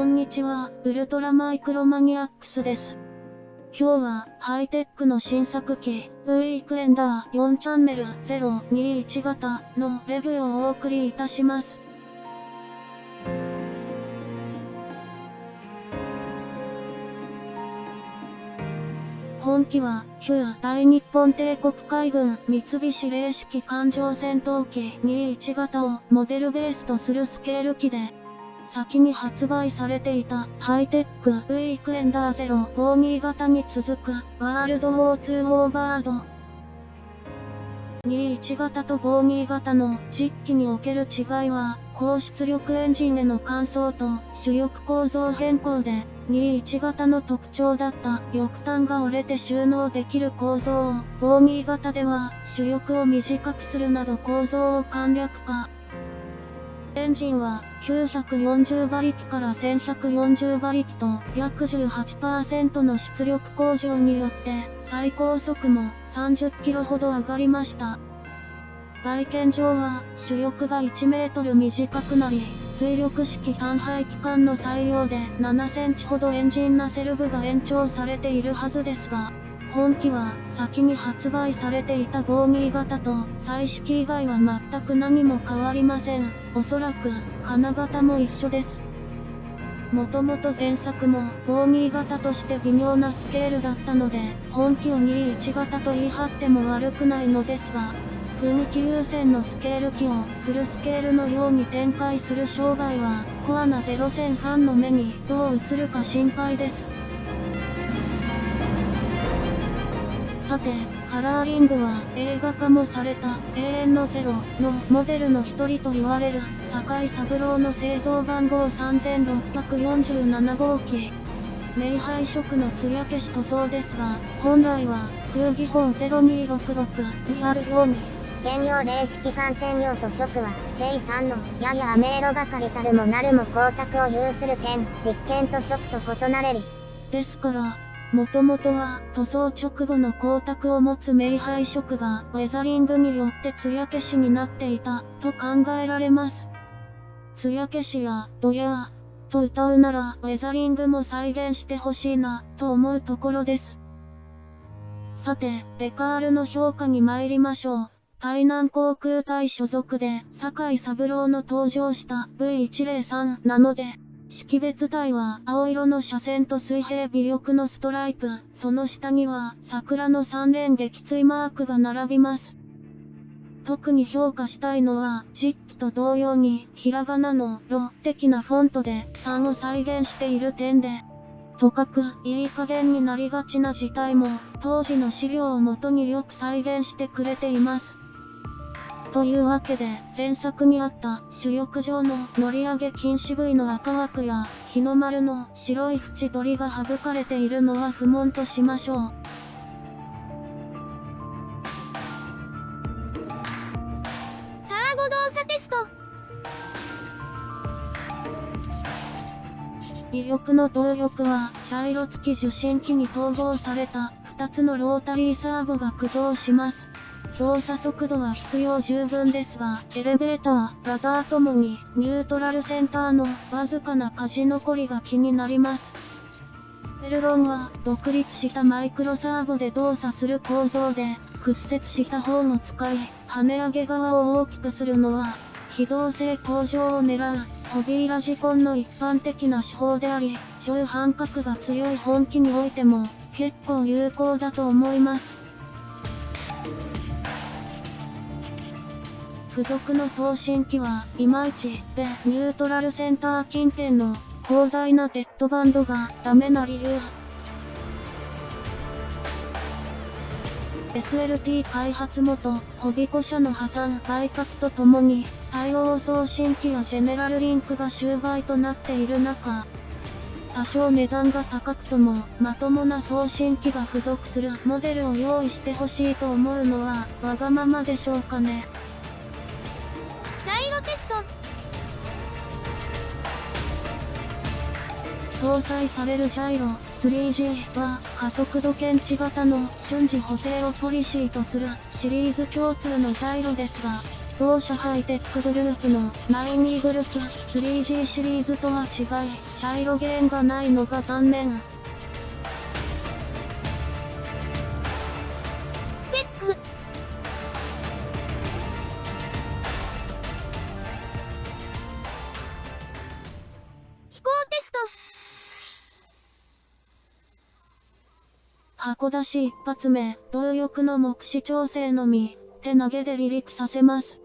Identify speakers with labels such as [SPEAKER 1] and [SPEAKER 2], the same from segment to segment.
[SPEAKER 1] こんにちは、ウルトラマイクロマニアックスです。今日は、ハイテックの新作機、ウィークエンダー4チャンネル021型のレビューをお送りいたします。本機は、旧大日本帝国海軍三菱零式艦上戦闘機21型をモデルベースとするスケール機で、先に発売されていたハイテックウィークエンダー052型に続くワールドウォー2オーバード。21型と52型の実機における違いは、高出力エンジンへの換装と主翼構造変更で、21型の特徴だった翼端が折れて収納できる構造を、52型では主翼を短くするなど構造を簡略化。エンジンは940馬力から1140馬力と約 18% の出力向上によって最高速も30キロほど上がりました。外見上は主翼が1メートル短くなり、水力式単排気管の採用で7センチほどエンジンナセル部が延長されているはずですが、本機は先に発売されていた52型と彩色以外は全く何も変わりません。おそらく金型も一緒です。もともと前作も52型として微妙なスケールだったので、本機を21型と言い張っても悪くないのですが、雰囲気優先のスケール機をフルスケールのように展開する商売はコアなゼロ戦ファンの目にどう映るか心配です。さて、カラーリングは映画化もされた永遠のゼロのモデルの一人と言われる酒井三郎の製造番号3647号機。明配色の艶消し塗装ですが、本来は空気本0266にあるように、
[SPEAKER 2] 兼用零式艦専用と色は J3 のやや雨色がかりたるもなるも光沢を有する点、実験と色と異なれり。
[SPEAKER 1] ですから、もともとは塗装直後の光沢を持つ明配色がウェザリングによって艶消しになっていたと考えられます。艶消しやドヤーと歌うならウェザリングも再現してほしいなと思うところです。さて、デカールの評価に参りましょう。台南航空隊所属で酒井三郎の登場した V103 なので、識別体は青色の車線と水平尾翼のストライプ、その下には桜の3連撃墜マークが並びます。特に評価したいのは、実機と同様にひらがなのロ的なフォントで3を再現している点で、とかくいい加減になりがちな事態も当時の資料をもとによく再現してくれています。というわけで、前作にあった主翼上の乗り上げ禁止部位の赤枠や日の丸の白い縁取りが省かれているのは不問としましょう。
[SPEAKER 2] さあ、誤動作テスト。
[SPEAKER 1] 尾翼の動力は茶色付き受信機に統合された2つのロータリーサーボが駆動します。動作速度は必要十分ですが、エレベーター、ラダーともにニュートラルセンターのわずかな舵残りが気になります。エルロンは独立したマイクロサーボで動作する構造で、屈折した方を使い、跳ね上げ側を大きくするのは、機動性向上を狙う、ホビーラジコンの一般的な手法であり、重反角が強い本機においても、結構有効だと思います。付属の送信機はいまいちで、ニュートラルセンター近辺の広大なデッドバンドがダメな理由。SLT 開発元、ホビコ社の破産売却とともに、対応送信機やジェネラルリンクが終売となっている中、多少値段が高くとも、まともな送信機が付属するモデルを用意してほしいと思うのは、わがままでしょうかね。
[SPEAKER 2] ジャイロテス
[SPEAKER 1] ト。搭載されるジャイロ 3G は加速度検知型の瞬時補正をポリシーとするシリーズ共通のジャイロですが、同社ハイテックグループの9イーグルス 3G シリーズとは違い、茶色ゲーンがないのが残念。
[SPEAKER 2] スペック。飛行テスト。
[SPEAKER 1] 箱出し一発目、同翼の目視調整のみ、手投げで離陸させます。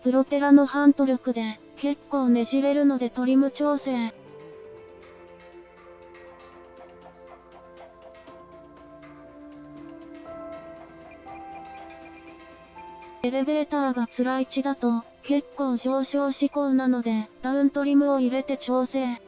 [SPEAKER 1] プロペラのハント力で結構ねじれるのでトリム調整。エレベーターが辛い位置だと結構上昇志向なのでダウントリムを入れて調整。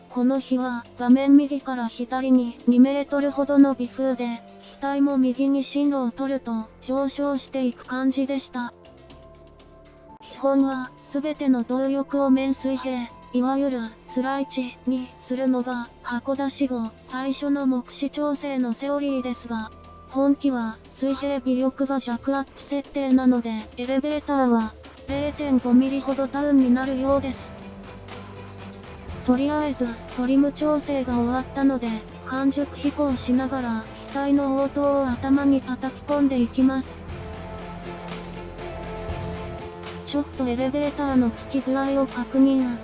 [SPEAKER 1] この日は画面右から左に2メートルほどの微風で、機体も右に進路を取ると上昇していく感じでした。基本は全ての動翼を面水平、いわゆる辛い位置にするのが箱出し後最初の目視調整のセオリーですが、本機は水平尾翼が弱アップ設定なのでエレベーターは 0.5 ミリほどダウンになるようです。とりあえずトリム調整が終わったので完熟飛行しながら機体の応答を頭に叩き込んでいきます。ちょっとエレベーターの効き具合を確認。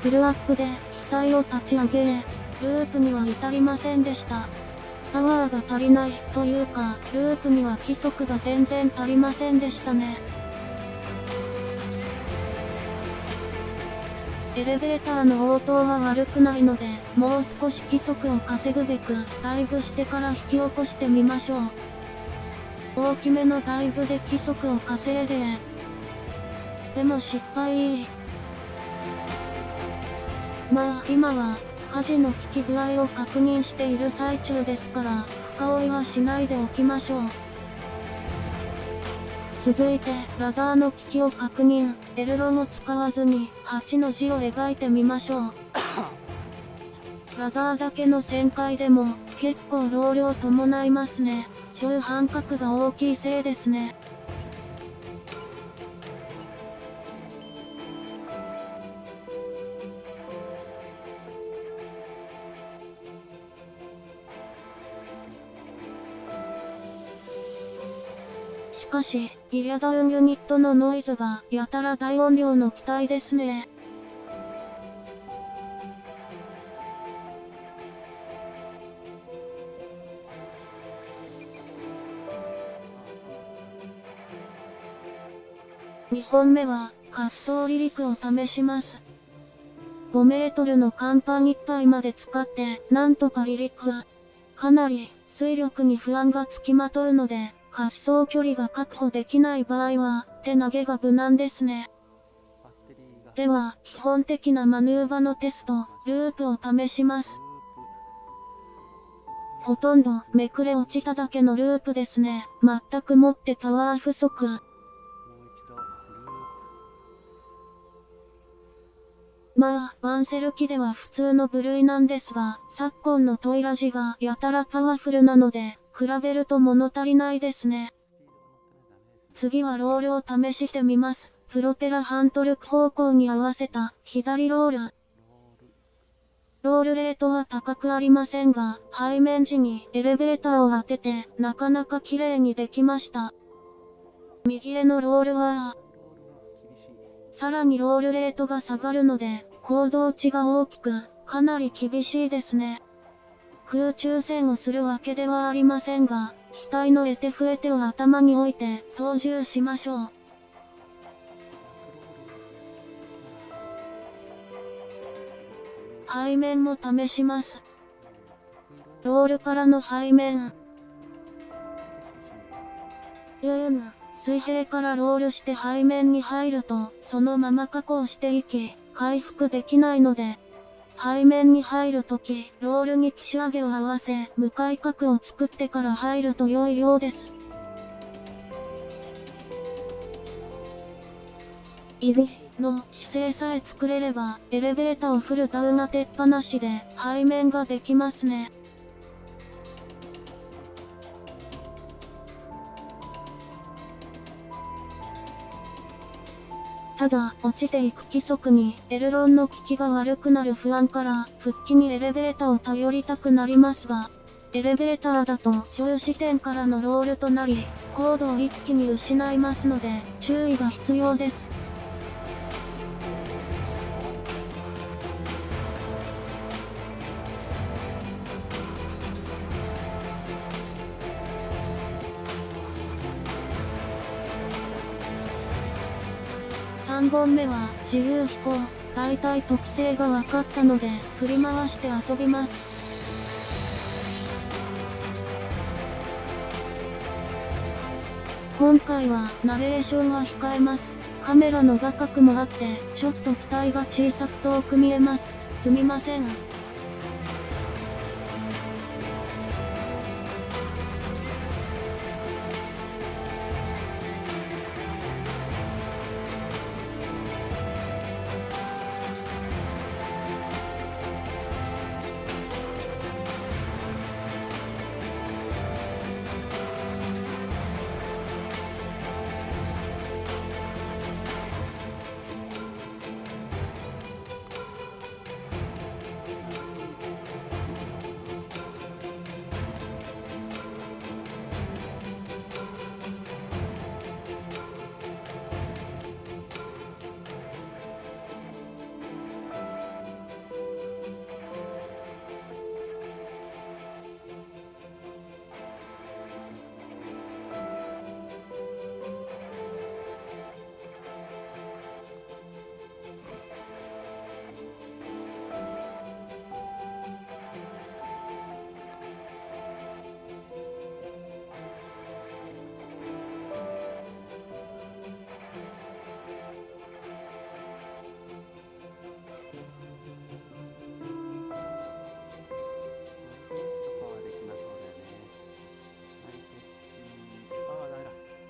[SPEAKER 1] フルアップで機体を立ち上げ、ループには至りませんでした。パワーが足りないというか、ループには規則が全然足りませんでしたね。エレベーターの応答は悪くないので、もう少し規則を稼ぐべく、ダイブしてから引き起こしてみましょう。大きめのダイブで規則を稼いで、でも失敗。まあ今は、舵の効き具合を確認している最中ですから、深追いはしないでおきましょう。続いて、ラダーの機器を確認、エルロンを使わずに、8の字を描いてみましょう。ラダーだけの旋回でも、結構労量伴いますね。中半角が大きいせいですね。しかし、ギアダウンユニットのノイズがやたら大音量の機体ですね。2本目は滑走離陸を試します。5メートルの甲板いっぱいまで使ってなんとか離陸。かなり推力に不安がつきまとうので、滑走距離が確保できない場合は、手投げが無難ですね。では、基本的なマヌーバのテスト、ループを試します。ほとんどめくれ落ちただけのループですね。全くもってパワー不足。まあ、ワンセル機では普通の部類なんですが、昨今のトイラジがやたらパワフルなので、比べると物足りないですね。次はロールを試してみます。プロペラハント力方向に合わせた左ロール。ロールレートは高くありませんが、背面時にエレベーターを当ててなかなか綺麗にできました。右へのロールは、さらにロールレートが下がるので、高度値が大きく、かなり厳しいですね。空中戦をするわけではありませんが、機体のエテフエテを頭に置いて操縦しましょう。背面も試します。ロールからの背面。水平からロールして背面に入ると、そのまま下降していき、回復できないので、背面に入るとき、ロールに機種上げを合わせ、向かい角を作ってから入ると良いようです。の姿勢さえ作れれば、エレベーターをフルダウン当てっぱなしで、背面ができますね。ただ、落ちていく規則に、エルロンの効きが悪くなる不安から、復帰にエレベーターを頼りたくなりますが、エレベーターだと、中視点からのロールとなり、高度を一気に失いますので、注意が必要です。3本目は自由飛行。大体特性が分かったので振り回して遊びます。今回はナレーションは控えます。カメラの画角もあってちょっと機体が小さく遠く見えます。すみません。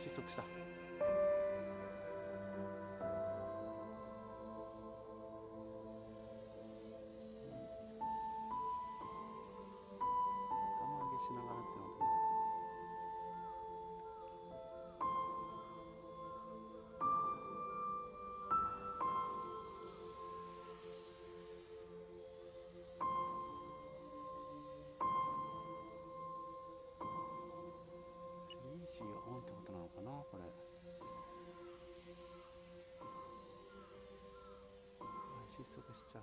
[SPEAKER 3] 失速した。玉上げしながらってのはイージーオンってことなのかなこれ。失速しちゃう。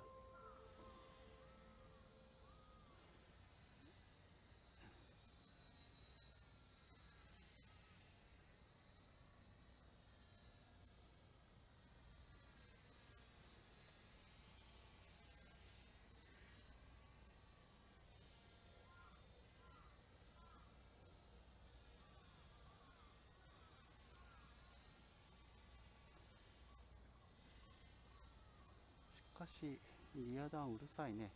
[SPEAKER 3] しかしリアダウンうるさいね。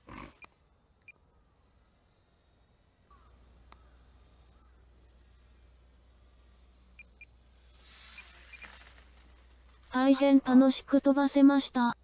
[SPEAKER 1] 大変楽しく飛ばせました。